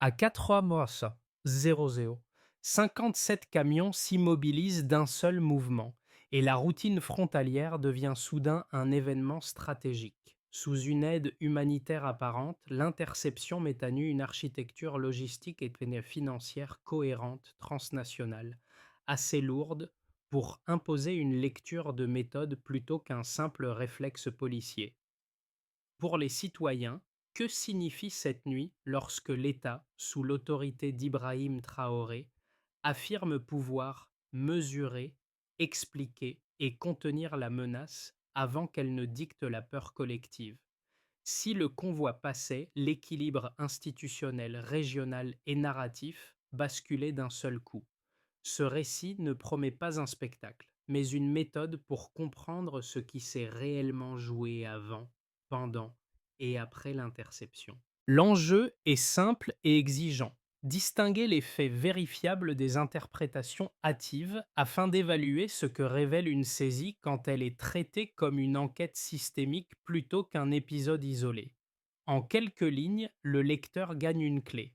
À 4 mois, ça, 0-0. 57 camions s'immobilisent d'un seul mouvement et la routine frontalière devient soudain un événement stratégique. Sous une aide humanitaire apparente, l'interception met à nu une architecture logistique et financière cohérente, transnationale, assez lourde pour imposer une lecture de méthode plutôt qu'un simple réflexe policier. Pour les citoyens, que signifie cette nuit lorsque l'État, sous l'autorité d'Ibrahim Traoré, affirme pouvoir mesurer, expliquer et contenir la menace avant qu'elle ne dicte la peur collective? Si le convoi passait, l'équilibre institutionnel, régional et narratif basculait d'un seul coup. Ce récit ne promet pas un spectacle, mais une méthode pour comprendre ce qui s'est réellement joué avant, pendant et après l'interception. L'enjeu est simple et exigeant. Distinguer les faits vérifiables des interprétations hâtives afin d'évaluer ce que révèle une saisie quand elle est traitée comme une enquête systémique plutôt qu'un épisode isolé. En quelques lignes, le lecteur gagne une clé: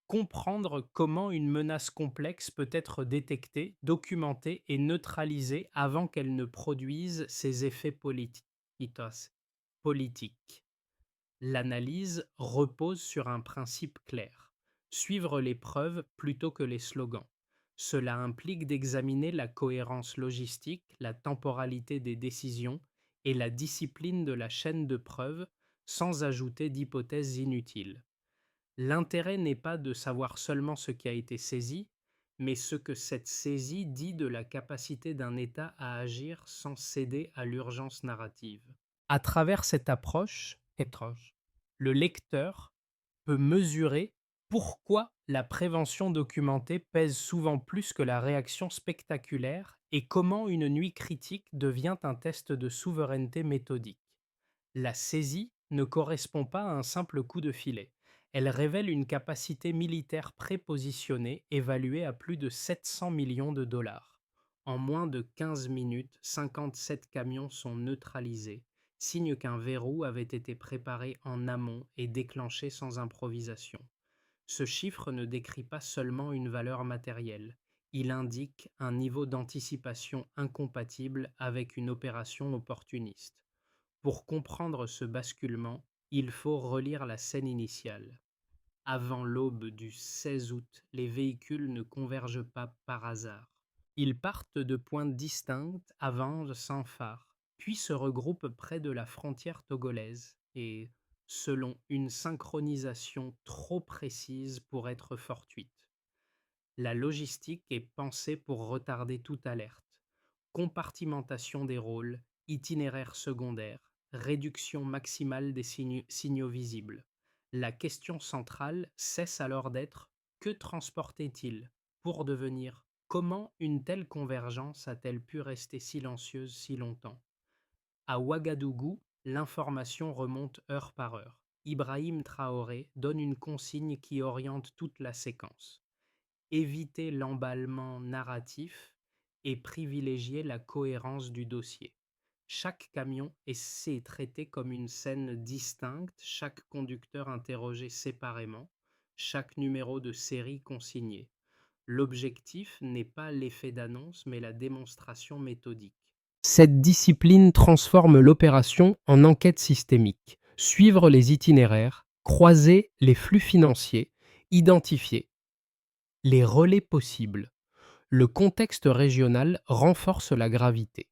comprendre comment une menace complexe peut être détectée, documentée et neutralisée avant qu'elle ne produise ses effets politiques. L'analyse repose sur un principe clair: suivre les preuves plutôt que les slogans. Cela implique d'examiner la cohérence logistique, la temporalité des décisions et la discipline de la chaîne de preuves sans ajouter d'hypothèses inutiles. L'intérêt n'est pas de savoir seulement ce qui a été saisi, mais ce que cette saisie dit de la capacité d'un État à agir sans céder à l'urgence narrative. À travers cette approche, le lecteur peut mesurer pourquoi la prévention documentée pèse souvent plus que la réaction spectaculaire et comment une nuit critique devient un test de souveraineté méthodique. La saisie ne correspond pas à un simple coup de filet. Elle révèle une capacité militaire prépositionnée évaluée à plus de 700 millions de dollars. En moins de 15 minutes, 57 camions sont neutralisés, signe qu'un verrou avait été préparé en amont et déclenché sans improvisation. Ce chiffre ne décrit pas seulement une valeur matérielle, il indique un niveau d'anticipation incompatible avec une opération opportuniste. Pour comprendre ce basculement, il faut relire la scène initiale. Avant l'aube du 16 août, les véhicules ne convergent pas par hasard. Ils partent de points distincts, avancent sans phare, puis se regroupent près de la frontière togolaise et, selon une synchronisation trop précise pour être fortuite. La logistique est pensée pour retarder toute alerte. Compartimentation des rôles, itinéraire secondaire, réduction maximale des signaux visibles. La question centrale cesse alors d'être: que transportait-il pour devenir: comment une telle convergence a-t-elle pu rester silencieuse si longtemps? À Ouagadougou, l'information remonte heure par heure. Ibrahim Traoré donne une consigne qui oriente toute la séquence: éviter l'emballement narratif et privilégier la cohérence du dossier. Chaque camion est traité comme une scène distincte, chaque conducteur interrogé séparément, chaque numéro de série consigné. L'objectif n'est pas l'effet d'annonce, mais la démonstration méthodique. Cette discipline transforme l'opération en enquête systémique. Suivre les itinéraires, croiser les flux financiers, identifier les relais possibles. Le contexte régional renforce la gravité.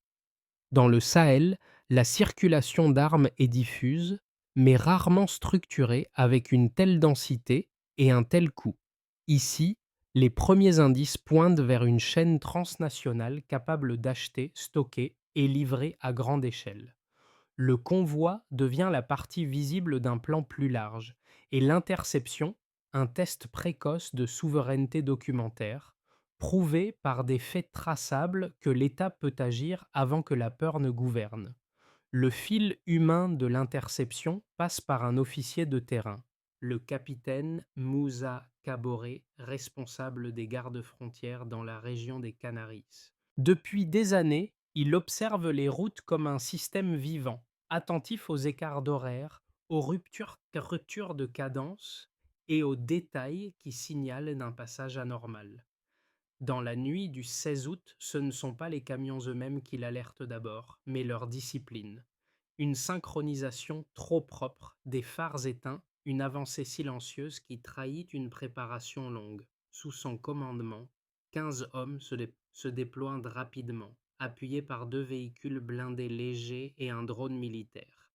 Dans le Sahel, la circulation d'armes est diffuse, mais rarement structurée avec une telle densité et un tel coût. Ici, les premiers indices pointent vers une chaîne transnationale capable d'acheter, stocker et livrer à grande échelle. Le convoi devient la partie visible d'un plan plus large, et l'interception, un test précoce de souveraineté documentaire, prouvé par des faits traçables que l'État peut agir avant que la peur ne gouverne. Le fil humain de l'interception passe par un officier de terrain, le capitaine Moussa Kaboré, responsable des gardes-frontières dans la région des Canaries. Depuis des années, il observe les routes comme un système vivant, attentif aux écarts d'horaire, aux ruptures de cadence et aux détails qui signalent d'un passage anormal. Dans la nuit du 16 août, ce ne sont pas les camions eux-mêmes qui l'alertent d'abord, mais leur discipline. Une synchronisation trop propre, des phares éteints, une avancée silencieuse qui trahit une préparation longue. Sous son commandement, 15 hommes se déploient rapidement, appuyés par 2 véhicules blindés légers et un drone militaire.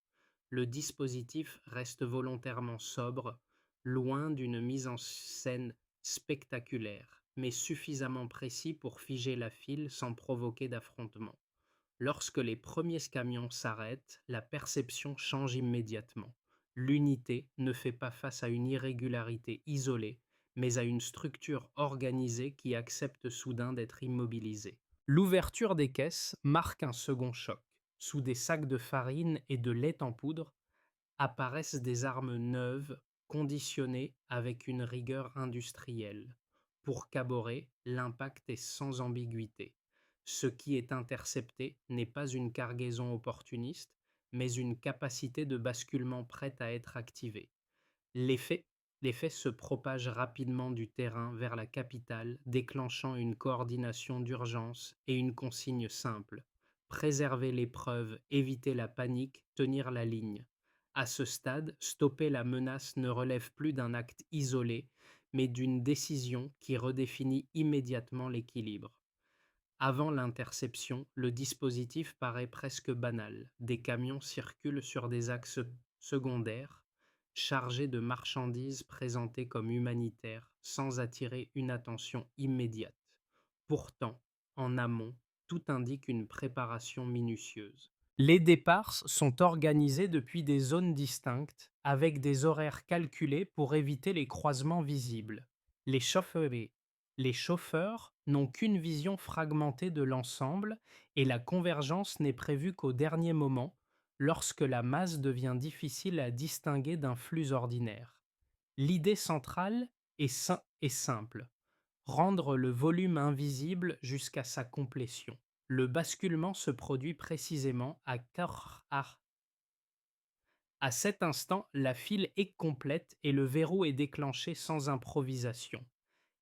Le dispositif reste volontairement sobre, loin d'une mise en scène spectaculaire, mais suffisamment précis pour figer la file sans provoquer d'affrontement. Lorsque les premiers camions s'arrêtent, la perception change immédiatement. L'unité ne fait pas face à une irrégularité isolée, mais à une structure organisée qui accepte soudain d'être immobilisée. L'ouverture des caisses marque un second choc. Sous des sacs de farine et de lait en poudre apparaissent des armes neuves, conditionnées avec une rigueur industrielle. Pour Caboret, l'impact est sans ambiguïté. Ce qui est intercepté n'est pas une cargaison opportuniste, mais une capacité de basculement prête à être activée. L'effet L'effet se propage rapidement du terrain vers la capitale, déclenchant une coordination d'urgence et une consigne simple: préserver l'épreuve, éviter la panique, tenir la ligne. À ce stade, stopper la menace ne relève plus d'un acte isolé, mais d'une décision qui redéfinit immédiatement l'équilibre. Avant l'interception, le dispositif paraît presque banal. Des camions circulent sur des axes secondaires, chargés de marchandises présentées comme humanitaires, sans attirer une attention immédiate. Pourtant, en amont, tout indique une préparation minutieuse. Les départs sont organisés depuis des zones distinctes, avec des horaires calculés pour éviter les croisements visibles. Les chauffeurs les chauffeurs n'ont qu'une vision fragmentée de l'ensemble et la convergence n'est prévue qu'au dernier moment, lorsque la masse devient difficile à distinguer d'un flux ordinaire. L'idée centrale est simple: rendre le volume invisible jusqu'à sa complétion. Le basculement se produit précisément à Karr. À cet instant, la file est complète et le verrou est déclenché sans improvisation.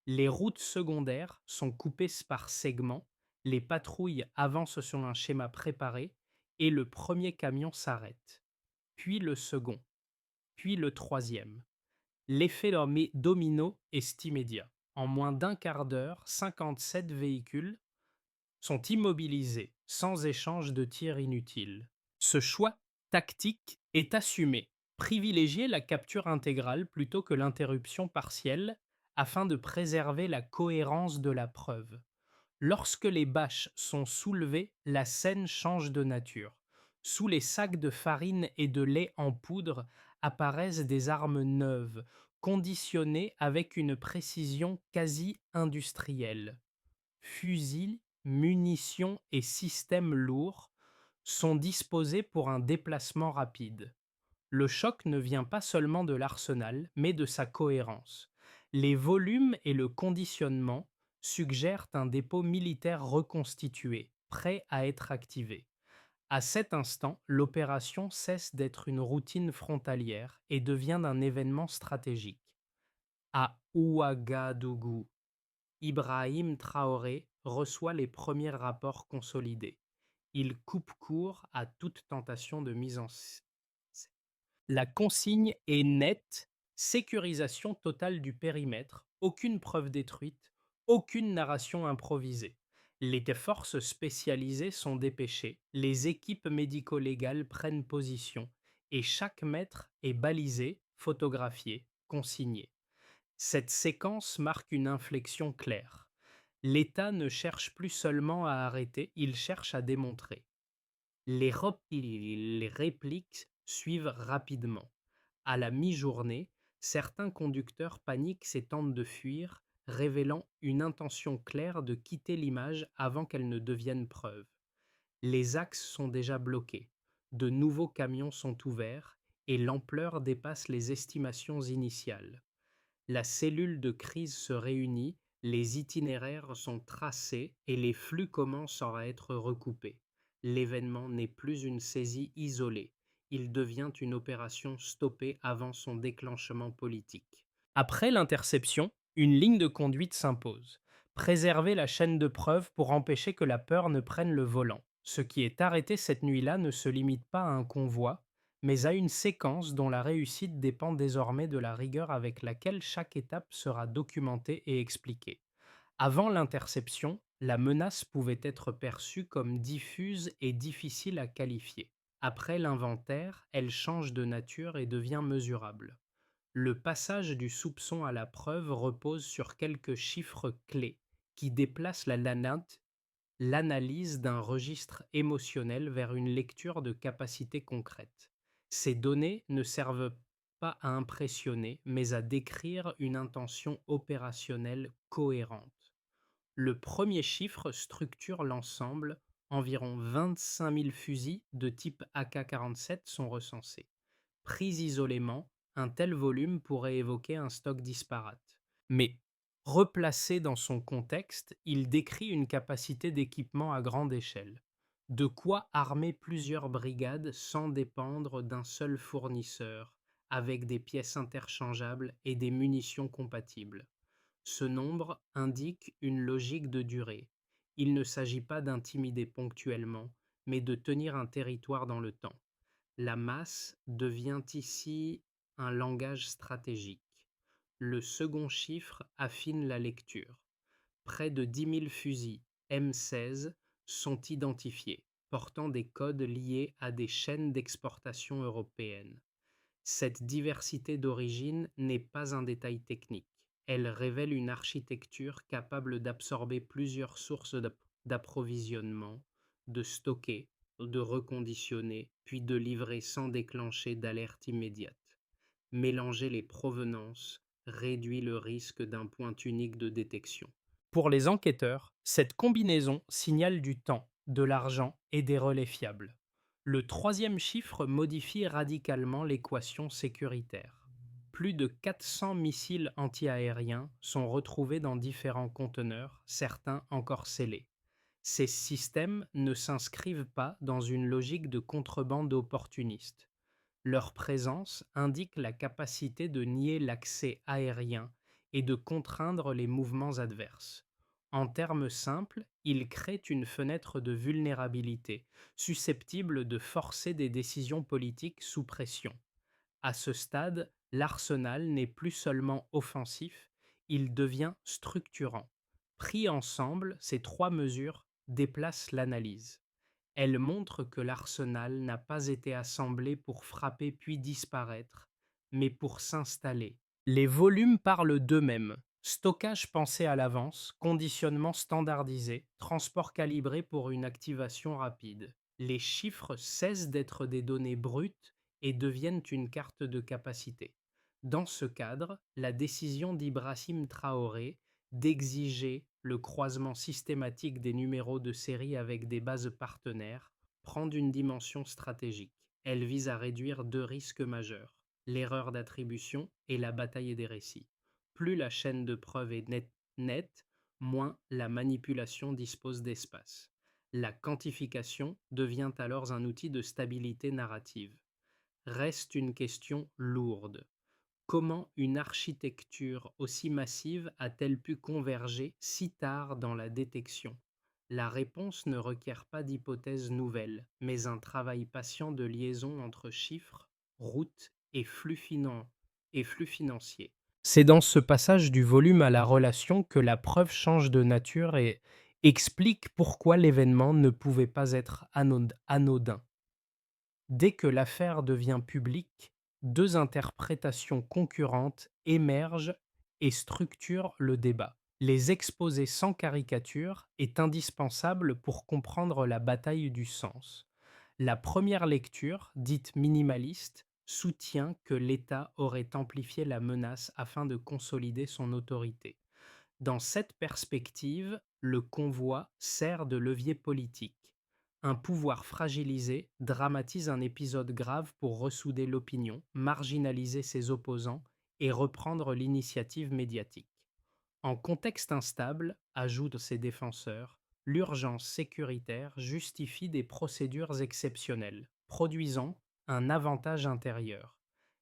Les routes secondaires sont coupées par segments, les patrouilles avancent selon un schéma préparé et le premier camion s'arrête. Puis le second, puis le troisième. L'effet domino est immédiat. En moins d'un quart d'heure, 57 véhicules sont immobilisés, sans échange de tirs inutiles. Ce choix tactique est assumé: privilégier la capture intégrale plutôt que l'interruption partielle afin de préserver la cohérence de la preuve. Lorsque les bâches sont soulevées, la scène change de nature. Sous les sacs de farine et de lait en poudre apparaissent des armes neuves, conditionnées avec une précision quasi industrielle. Fusils, munitions et systèmes lourds sont disposés pour un déplacement rapide. Le choc ne vient pas seulement de l'arsenal, mais de sa cohérence. Les volumes et le conditionnement suggèrent un dépôt militaire reconstitué, prêt à être activé. À cet instant, l'opération cesse d'être une routine frontalière et devient un événement stratégique. À Ouagadougou, Ibrahim Traoré reçoit les premiers rapports consolidés. Il coupe court à toute tentation de mise en scène. La consigne est nette: sécurisation totale du périmètre, aucune preuve détruite, aucune narration improvisée. Les forces spécialisées sont dépêchées, les équipes médico-légales prennent position, et chaque mètre est balisé, photographié, consigné. Cette séquence marque une inflexion claire. L'État ne cherche plus seulement à arrêter, il cherche à démontrer. Les répliques suivent rapidement. À la mi-journée, certains conducteurs paniquent et tentent de fuir, révélant une intention claire de quitter l'image avant qu'elle ne devienne preuve. Les axes sont déjà bloqués, de nouveaux camions sont ouverts et l'ampleur dépasse les estimations initiales. La cellule de crise se réunit, les itinéraires sont tracés et les flux commencent à être recoupés. L'événement n'est plus une saisie isolée, il devient une opération stoppée avant son déclenchement politique. Après l'interception, une ligne de conduite s'impose. Préserver la chaîne de preuves pour empêcher que la peur ne prenne le volant. Ce qui est arrêté cette nuit-là ne se limite pas à un convoi, mais à une séquence dont la réussite dépend désormais de la rigueur avec laquelle chaque étape sera documentée et expliquée. Avant l'interception, la menace pouvait être perçue comme diffuse et difficile à qualifier. Après l'inventaire, elle change de nature et devient mesurable. Le passage du soupçon à la preuve repose sur quelques chiffres clés qui déplacent l'analyse d'un registre émotionnel vers une lecture de capacités concrètes. Ces données ne servent pas à impressionner, mais à décrire une intention opérationnelle cohérente. Le premier chiffre structure l'ensemble, environ 25 000 fusils de type AK-47 sont recensés. Pris isolément, un tel volume pourrait évoquer un stock disparate. Mais replacé dans son contexte, il décrit une capacité d'équipement à grande échelle. De quoi armer plusieurs brigades sans dépendre d'un seul fournisseur, avec des pièces interchangeables et des munitions compatibles. Ce nombre indique une logique de durée. Il ne s'agit pas d'intimider ponctuellement, mais de tenir un territoire dans le temps. La masse devient ici un langage stratégique. Le second chiffre affine la lecture. Près de 10 000 fusils M16 sont identifiés, portant des codes liés à des chaînes d'exportation européennes. Cette diversité d'origine n'est pas un détail technique. Elle révèle une architecture capable d'absorber plusieurs sources d'approvisionnement, de stocker, de reconditionner, puis de livrer sans déclencher d'alerte immédiate. Mélanger les provenances réduit le risque d'un point unique de détection. Pour les enquêteurs, cette combinaison signale du temps, de l'argent et des relais fiables. Le troisième chiffre modifie radicalement l'équation sécuritaire. Plus de 400 missiles antiaériens sont retrouvés dans différents conteneurs, certains encore scellés. Ces systèmes ne s'inscrivent pas dans une logique de contrebande opportuniste. Leur présence indique la capacité de nier l'accès aérien et de contraindre les mouvements adverses. En termes simples, ils créent une fenêtre de vulnérabilité, susceptible de forcer des décisions politiques sous pression. À ce stade, l'arsenal n'est plus seulement offensif, il devient structurant. Pris ensemble, ces trois mesures déplacent l'analyse. Elle montre que l'arsenal n'a pas été assemblé pour frapper puis disparaître, mais pour s'installer. Les volumes parlent d'eux-mêmes. Stockage pensé à l'avance, conditionnement standardisé, transport calibré pour une activation rapide. Les chiffres cessent d'être des données brutes et deviennent une carte de capacité. Dans ce cadre, la décision d'Ibrahim Traoré d'exiger le croisement systématique des numéros de série avec des bases partenaires prend une dimension stratégique. Elle vise à réduire deux risques majeurs, l'erreur d'attribution et la bataille des récits. Plus la chaîne de preuves est nette, moins la manipulation dispose d'espace. La quantification devient alors un outil de stabilité narrative. Reste une question lourde. Comment une architecture aussi massive a-t-elle pu converger si tard dans la détection? La réponse ne requiert pas d'hypothèse nouvelle, mais un travail patient de liaison entre chiffres, routes et flux financiers. C'est dans ce passage du volume à la relation que la preuve change de nature et explique pourquoi l'événement ne pouvait pas être anodin. Dès que l'affaire devient publique, deux interprétations concurrentes émergent et structurent le débat. Les exposer sans caricature est indispensable pour comprendre la bataille du sens. La première lecture, dite minimaliste, soutient que l'État aurait amplifié la menace afin de consolider son autorité. Dans cette perspective, le convoi sert de levier politique. Un pouvoir fragilisé dramatise un épisode grave pour ressouder l'opinion, marginaliser ses opposants et reprendre l'initiative médiatique. En contexte instable, ajoutent ses défenseurs, l'urgence sécuritaire justifie des procédures exceptionnelles, produisant un avantage intérieur.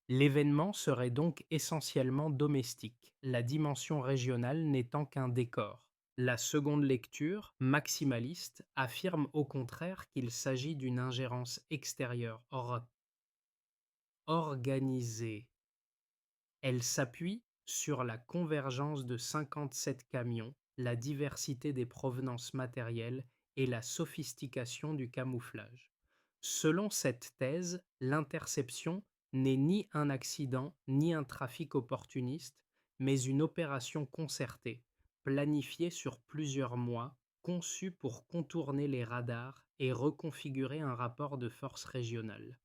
L'événement serait donc essentiellement domestique, la dimension régionale n'étant qu'un décor. La seconde lecture, maximaliste, affirme au contraire qu'il s'agit d'une ingérence extérieure organisée. Elle s'appuie sur la convergence de 57 camions, la diversité des provenances matérielles et la sophistication du camouflage. Selon cette thèse, l'interception n'est ni un accident ni un trafic opportuniste, mais une opération concertée, planifiée sur plusieurs mois, conçue pour contourner les radars et reconfigurer un rapport de force régional.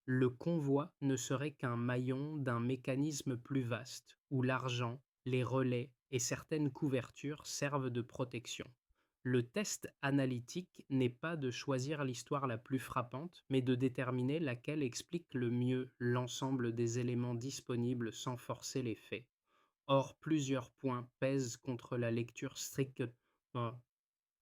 Le convoi ne serait qu'un maillon d'un mécanisme plus vaste, où l'argent, les relais et certaines couvertures servent de protection. Le test analytique n'est pas de choisir l'histoire la plus frappante, mais de déterminer laquelle explique le mieux l'ensemble des éléments disponibles sans forcer les faits. Or, plusieurs points pèsent contre la lecture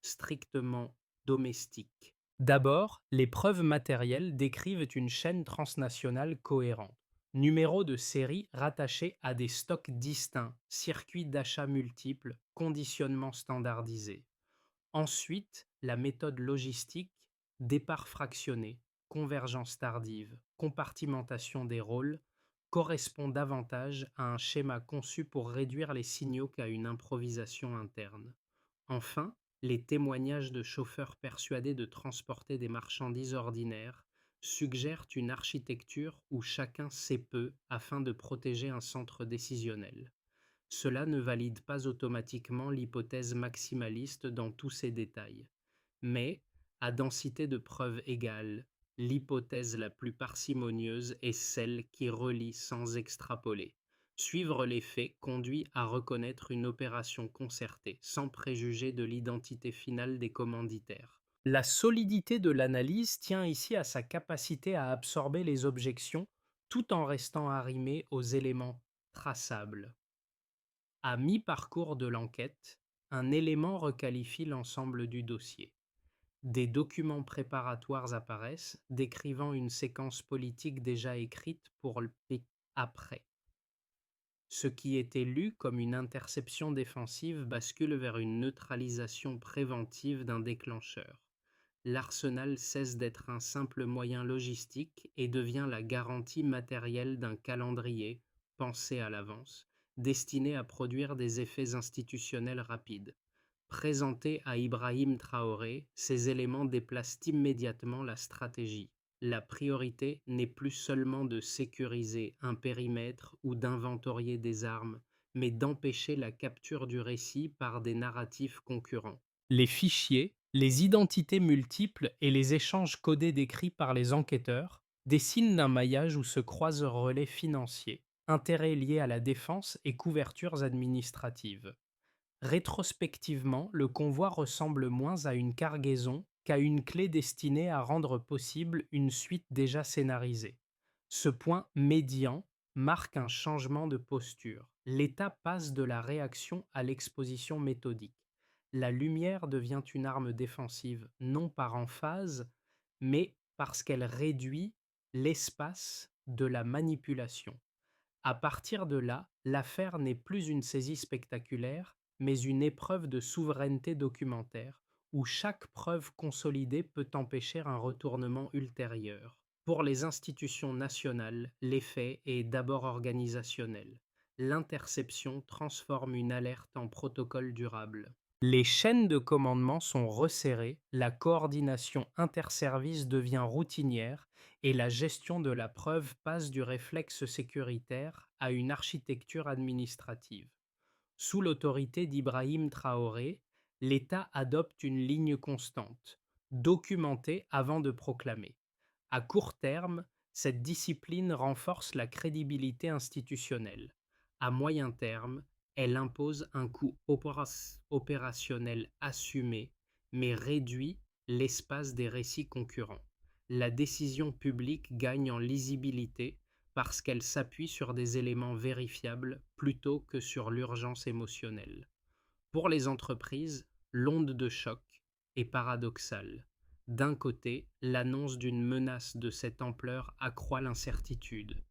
strictement domestique. D'abord, les preuves matérielles décrivent une chaîne transnationale cohérente. Numéros de série rattachés à des stocks distincts, circuits d'achat multiples, conditionnement standardisé. Ensuite, la méthode logistique, départ fractionné, convergence tardive, compartimentation des rôles, correspond davantage à un schéma conçu pour réduire les signaux qu'à une improvisation interne. Enfin, les témoignages de chauffeurs persuadés de transporter des marchandises ordinaires suggèrent une architecture où chacun sait peu afin de protéger un centre décisionnel. Cela ne valide pas automatiquement l'hypothèse maximaliste dans tous ses détails, mais, à densité de preuves égale, l'hypothèse la plus parcimonieuse est celle qui relie sans extrapoler. Suivre les faits conduit à reconnaître une opération concertée, sans préjuger de l'identité finale des commanditaires. La solidité de l'analyse tient ici à sa capacité à absorber les objections tout en restant arrimée aux éléments traçables. À mi-parcours de l'enquête, un élément requalifie l'ensemble du dossier. Des documents préparatoires apparaissent, décrivant une séquence politique déjà écrite pour le après. Ce qui était lu comme une interception défensive bascule vers une neutralisation préventive d'un déclencheur. L'arsenal cesse d'être un simple moyen logistique et devient la garantie matérielle d'un calendrier, pensé à l'avance, destiné à produire des effets institutionnels rapides. Présentés à Ibrahim Traoré, ces éléments déplacent immédiatement la stratégie. La priorité n'est plus seulement de sécuriser un périmètre ou d'inventorier des armes, mais d'empêcher la capture du récit par des narratifs concurrents. Les fichiers, les identités multiples et les échanges codés décrits par les enquêteurs dessinent un maillage où se croisent relais financiers, intérêts liés à la défense et couvertures administratives. Rétrospectivement, le convoi ressemble moins à une cargaison qu'à une clé destinée à rendre possible une suite déjà scénarisée. Ce point médian marque un changement de posture. L'état passe de la réaction à l'exposition méthodique. La lumière devient une arme défensive, non par emphase, mais parce qu'elle réduit l'espace de la manipulation. À partir de là, l'affaire n'est plus une saisie spectaculaire, mais une épreuve de souveraineté documentaire, où chaque preuve consolidée peut empêcher un retournement ultérieur. Pour les institutions nationales, l'effet est d'abord organisationnel. L'interception transforme une alerte en protocole durable. Les chaînes de commandement sont resserrées, la coordination interservice devient routinière et la gestion de la preuve passe du réflexe sécuritaire à une architecture administrative. Sous l'autorité d'Ibrahim Traoré, l'État adopte une ligne constante, documentée avant de proclamer. À court terme, cette discipline renforce la crédibilité institutionnelle. À moyen terme, elle impose un coût opérationnel assumé, mais réduit l'espace des récits concurrents. La décision publique gagne en lisibilité parce qu'elle s'appuie sur des éléments vérifiables plutôt que sur l'urgence émotionnelle. Pour les entreprises, l'onde de choc est paradoxale. D'un côté, l'annonce d'une menace de cette ampleur accroît l'incertitude.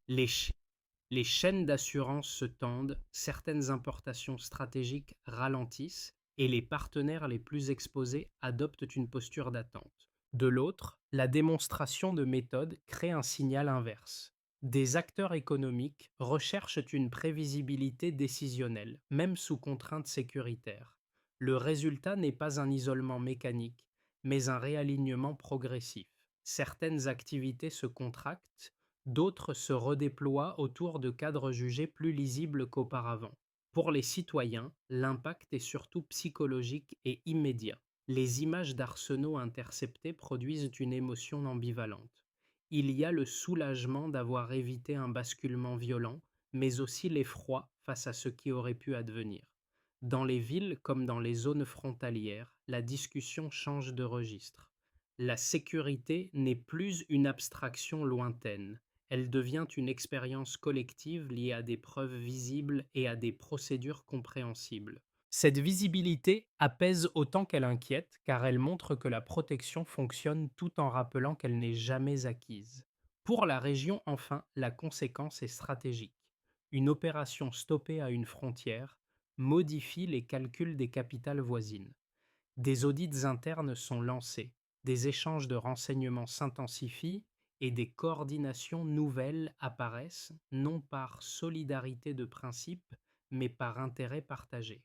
Les chaînes d'assurance se tendent, certaines importations stratégiques ralentissent et les partenaires les plus exposés adoptent une posture d'attente. De l'autre, la démonstration de méthode crée un signal inverse. Des acteurs économiques recherchent une prévisibilité décisionnelle, même sous contraintes sécuritaires. Le résultat n'est pas un isolement mécanique, mais un réalignement progressif. Certaines activités se contractent, d'autres se redéploient autour de cadres jugés plus lisibles qu'auparavant. Pour les citoyens, l'impact est surtout psychologique et immédiat. Les images d'arsenaux interceptés produisent une émotion ambivalente. Il y a le soulagement d'avoir évité un basculement violent, mais aussi l'effroi face à ce qui aurait pu advenir. Dans les villes comme dans les zones frontalières, la discussion change de registre. La sécurité n'est plus une abstraction lointaine, elle devient une expérience collective liée à des preuves visibles et à des procédures compréhensibles. Cette visibilité apaise autant qu'elle inquiète, car elle montre que la protection fonctionne tout en rappelant qu'elle n'est jamais acquise. Pour la région, enfin, la conséquence est stratégique. Une opération stoppée à une frontière modifie les calculs des capitales voisines. Des audits internes sont lancés, des échanges de renseignements s'intensifient et des coordinations nouvelles apparaissent, non par solidarité de principe, mais par intérêt partagé.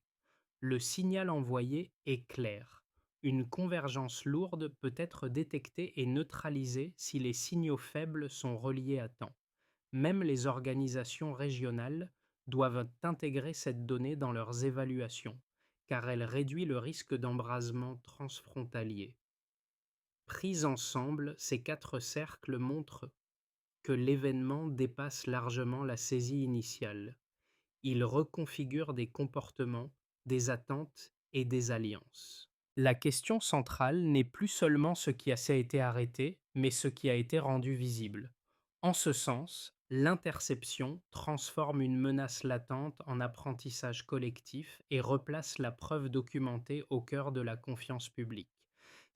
Le signal envoyé est clair. Une convergence lourde peut être détectée et neutralisée si les signaux faibles sont reliés à temps. Même les organisations régionales doivent intégrer cette donnée dans leurs évaluations, car elle réduit le risque d'embrasement transfrontalier. Pris ensemble, ces quatre cercles montrent que l'événement dépasse largement la saisie initiale. Il reconfigure des comportements, des attentes et des alliances. La question centrale n'est plus seulement ce qui a été arrêté, mais ce qui a été rendu visible. En ce sens, l'interception transforme une menace latente en apprentissage collectif et replace la preuve documentée au cœur de la confiance publique.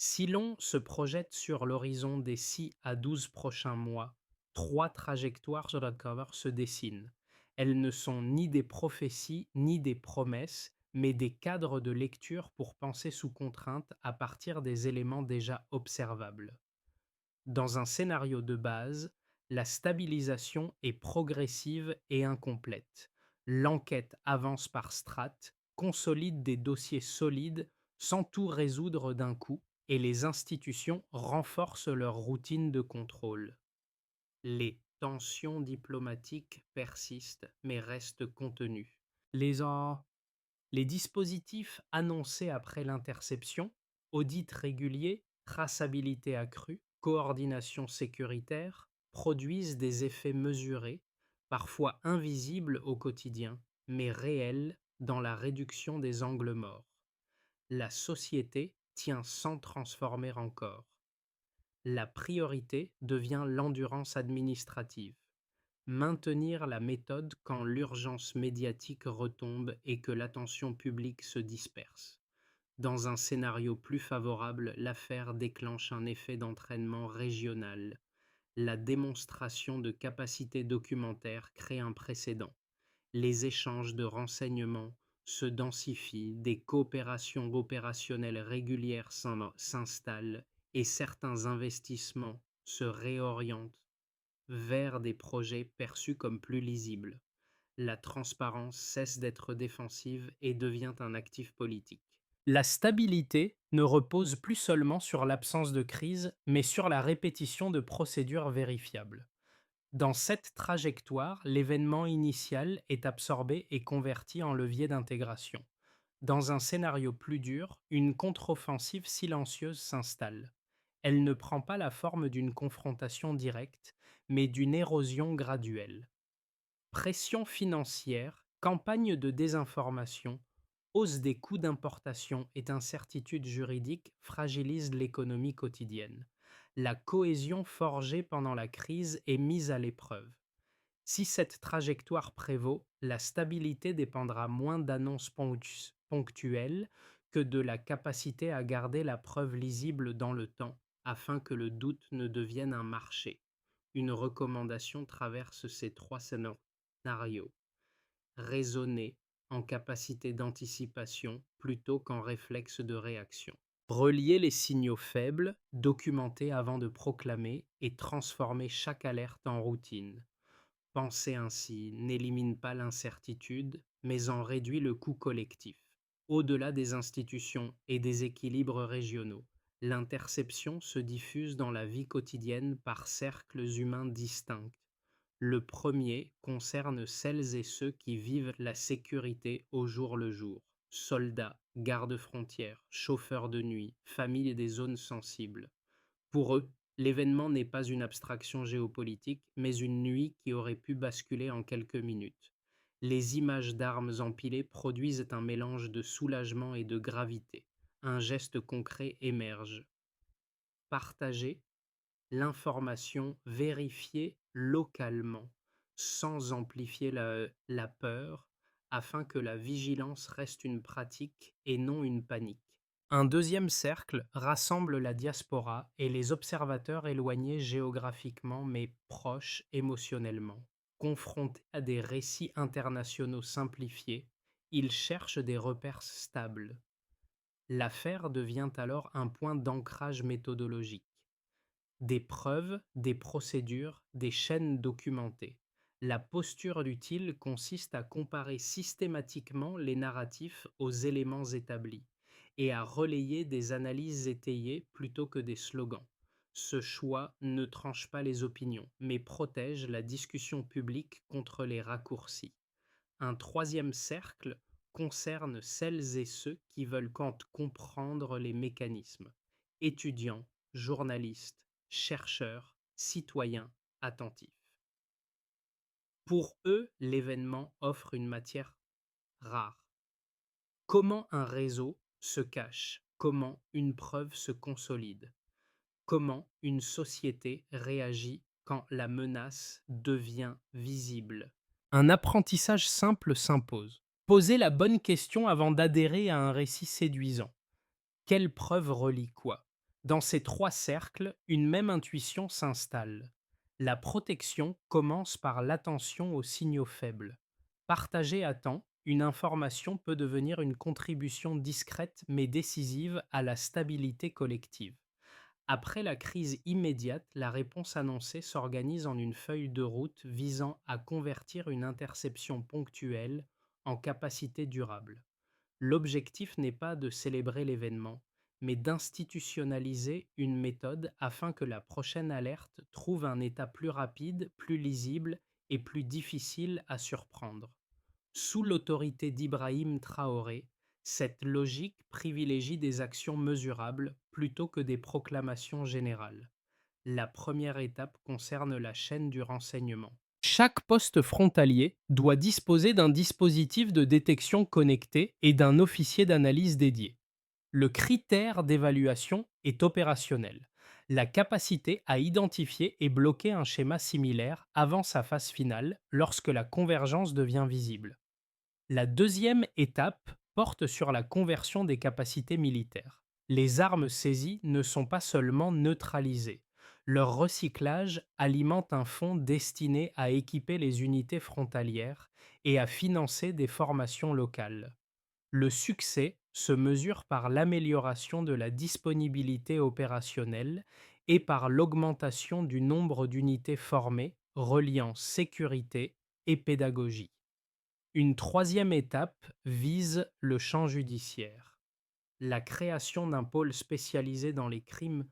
Si l'on se projette sur l'horizon des 6 à 12 prochains mois, trois trajectoires sur la cover se dessinent. Elles ne sont ni des prophéties ni des promesses, mais des cadres de lecture pour penser sous contrainte à partir des éléments déjà observables. Dans un scénario de base, la stabilisation est progressive et incomplète. L'enquête avance par strates, consolide des dossiers solides sans tout résoudre d'un coup, et les institutions renforcent leur routine de contrôle. Les tensions diplomatiques persistent, mais restent contenues. Les dispositifs annoncés après l'interception, audits réguliers, traçabilité accrue, coordination sécuritaire, produisent des effets mesurés, parfois invisibles au quotidien, mais réels dans la réduction des angles morts. La société tient sans transformer encore. La priorité devient l'endurance administrative. Maintenir la méthode quand l'urgence médiatique retombe et que l'attention publique se disperse. Dans un scénario plus favorable, l'affaire déclenche un effet d'entraînement régional. La démonstration de capacité documentaire crée un précédent. Les échanges de renseignements se densifient, des coopérations opérationnelles régulières s'installent et certains investissements se réorientent vers des projets perçus comme plus lisibles. La transparence cesse d'être défensive et devient un actif politique. La stabilité ne repose plus seulement sur l'absence de crise, mais sur la répétition de procédures vérifiables. Dans cette trajectoire, l'événement initial est absorbé et converti en levier d'intégration. Dans un scénario plus dur, une contre-offensive silencieuse s'installe. Elle ne prend pas la forme d'une confrontation directe, mais d'une érosion graduelle. Pression financière, campagne de désinformation, hausse des coûts d'importation et incertitudes juridiques fragilisent l'économie quotidienne. La cohésion forgée pendant la crise est mise à l'épreuve. Si cette trajectoire prévaut, la stabilité dépendra moins d'annonces ponctuelles que de la capacité à garder la preuve lisible dans le temps, afin que le doute ne devienne un marché. Une recommandation traverse ces trois scénarios. scénario, raisonner, en capacité d'anticipation plutôt qu'en réflexe de réaction. Relier les signaux faibles, documenter avant de proclamer et transformer chaque alerte en routine. Penser ainsi n'élimine pas l'incertitude, mais en réduit le coût collectif. Au-delà des institutions et des équilibres régionaux, l'interception se diffuse dans la vie quotidienne par cercles humains distincts. Le premier concerne celles et ceux qui vivent la sécurité au jour le jour. Soldats, gardes-frontières, chauffeurs de nuit, familles des zones sensibles. Pour eux, l'événement n'est pas une abstraction géopolitique, mais une nuit qui aurait pu basculer en quelques minutes. Les images d'armes empilées produisent un mélange de soulagement et de gravité. Un geste concret émerge. Partager l'information vérifiée localement, sans amplifier la peur, afin que la vigilance reste une pratique et non une panique. Un deuxième cercle rassemble la diaspora et les observateurs éloignés géographiquement mais proches émotionnellement. Confrontés à des récits internationaux simplifiés, ils cherchent des repères stables. L'affaire devient alors un point d'ancrage méthodologique. Des preuves, des procédures, des chaînes documentées. La posture utile consiste à comparer systématiquement les narratifs aux éléments établis et à relayer des analyses étayées plutôt que des slogans. Ce choix ne tranche pas les opinions, mais protège la discussion publique contre les raccourcis. Un troisième cercle concerne celles et ceux qui veulent comprendre les mécanismes. Étudiants, journalistes, chercheurs, citoyens attentifs. Pour eux, l'événement offre une matière rare. Comment un réseau se cache? Comment une preuve se consolide? Comment une société réagit quand la menace devient visible? Un apprentissage simple s'impose. Poser la bonne question avant d'adhérer à un récit séduisant. Quelle preuve relie quoi? Dans ces trois cercles, une même intuition s'installe. La protection commence par l'attention aux signaux faibles. Partagée à temps, une information peut devenir une contribution discrète mais décisive à la stabilité collective. Après la crise immédiate, la réponse annoncée s'organise en une feuille de route visant à convertir une interception ponctuelle en capacité durable. L'objectif n'est pas de célébrer l'événement, mais d'institutionnaliser une méthode afin que la prochaine alerte trouve un état plus rapide, plus lisible et plus difficile à surprendre. Sous l'autorité d'Ibrahim Traoré, cette logique privilégie des actions mesurables plutôt que des proclamations générales. La première étape concerne la chaîne du renseignement. Chaque poste frontalier doit disposer d'un dispositif de détection connecté et d'un officier d'analyse dédié. Le critère d'évaluation est opérationnel. La capacité à identifier et bloquer un schéma similaire avant sa phase finale lorsque la convergence devient visible. La deuxième étape porte sur la conversion des capacités militaires. Les armes saisies ne sont pas seulement neutralisées. Leur recyclage alimente un fonds destiné à équiper les unités frontalières et à financer des formations locales. Le succès se mesure par l'amélioration de la disponibilité opérationnelle et par l'augmentation du nombre d'unités formées reliant sécurité et pédagogie. Une troisième étape vise le champ judiciaire. La création d'un pôle spécialisé dans les crimes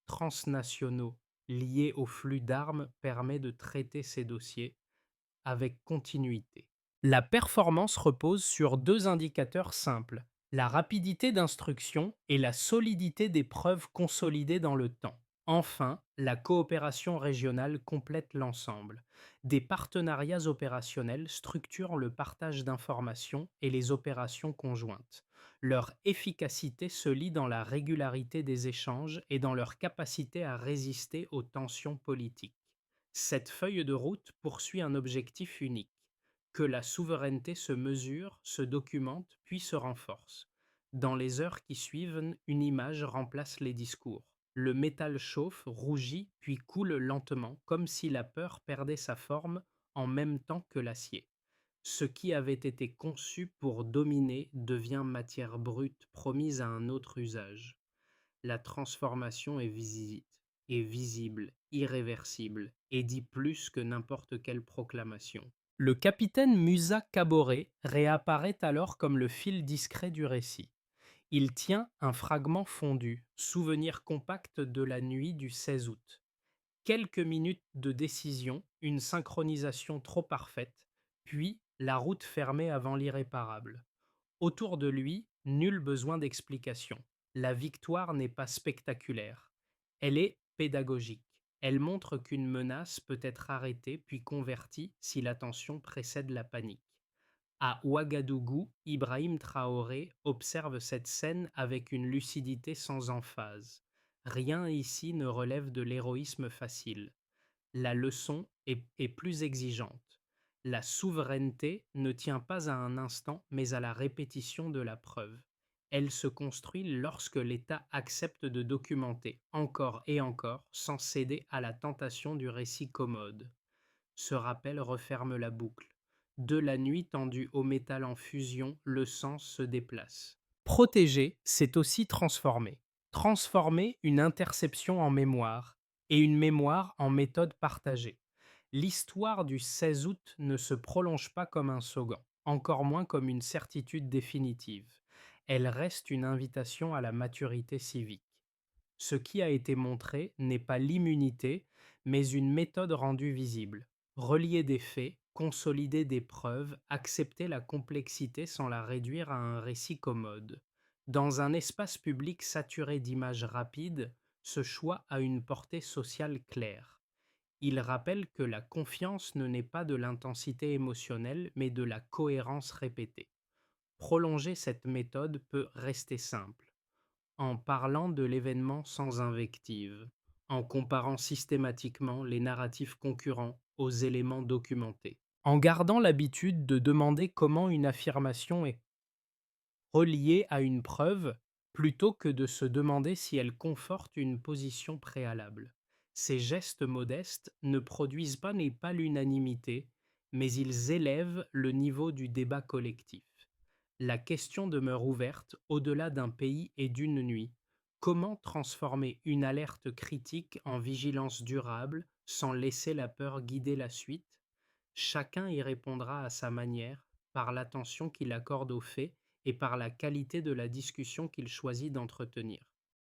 transnationaux liés au flux d'armes permet de traiter ces dossiers avec continuité. La performance repose sur deux indicateurs simples, la rapidité d'instruction et la solidité des preuves consolidées dans le temps. Enfin, la coopération régionale complète l'ensemble. Des partenariats opérationnels structurent le partage d'informations et les opérations conjointes. Leur efficacité se lie dans la régularité des échanges et dans leur capacité à résister aux tensions politiques. Cette feuille de route poursuit un objectif unique, que la souveraineté se mesure, se documente, puis se renforce. Dans les heures qui suivent, une image remplace les discours. Le métal chauffe, rougit, puis coule lentement, comme si la peur perdait sa forme en même temps que l'acier. Ce qui avait été conçu pour dominer devient matière brute promise à un autre usage. La transformation est visible, irréversible, et dit plus que n'importe quelle proclamation. Le capitaine Musa Caboret réapparaît alors comme le fil discret du récit. Il tient un fragment fondu, souvenir compact de la nuit du 16 août. Quelques minutes de décision, une synchronisation trop parfaite, puis la route fermée avant l'irréparable. Autour de lui, nul besoin d'explication. La victoire n'est pas spectaculaire. Elle est pédagogique. Elle montre qu'une menace peut être arrêtée puis convertie si l'attention précède la panique. À Ouagadougou, Ibrahim Traoré observe cette scène avec une lucidité sans emphase. Rien ici ne relève de l'héroïsme facile. La leçon est plus exigeante. La souveraineté ne tient pas à un instant, mais à la répétition de la preuve. Elle se construit lorsque l'État accepte de documenter encore et encore sans céder à la tentation du récit commode. Ce rappel referme la boucle. De la nuit tendue au métal en fusion, le sens se déplace. Protéger, c'est aussi transformer. Transformer une interception en mémoire et une mémoire en méthode partagée. L'histoire du 16 août ne se prolonge pas comme un slogan, encore moins comme une certitude définitive. Elle reste une invitation à la maturité civique. Ce qui a été montré n'est pas l'immunité, mais une méthode rendue visible. Relier des faits, consolider des preuves, accepter la complexité sans la réduire à un récit commode. Dans un espace public saturé d'images rapides, ce choix a une portée sociale claire. Il rappelle que la confiance ne naît pas de l'intensité émotionnelle, mais de la cohérence répétée. Prolonger cette méthode peut rester simple en parlant de l'événement sans invective, en comparant systématiquement les narratifs concurrents aux éléments documentés, en gardant l'habitude de demander comment une affirmation est reliée à une preuve plutôt que de se demander si elle conforte une position préalable. Ces gestes modestes ne produisent pas l'unanimité, mais ils élèvent le niveau du débat collectif. La question demeure ouverte au-delà d'un pays et d'une nuit. Comment transformer une alerte critique en vigilance durable sans laisser la peur guider la suite? Chacun y répondra à sa manière, par l'attention qu'il accorde aux faits et par la qualité de la discussion qu'il choisit d'entretenir.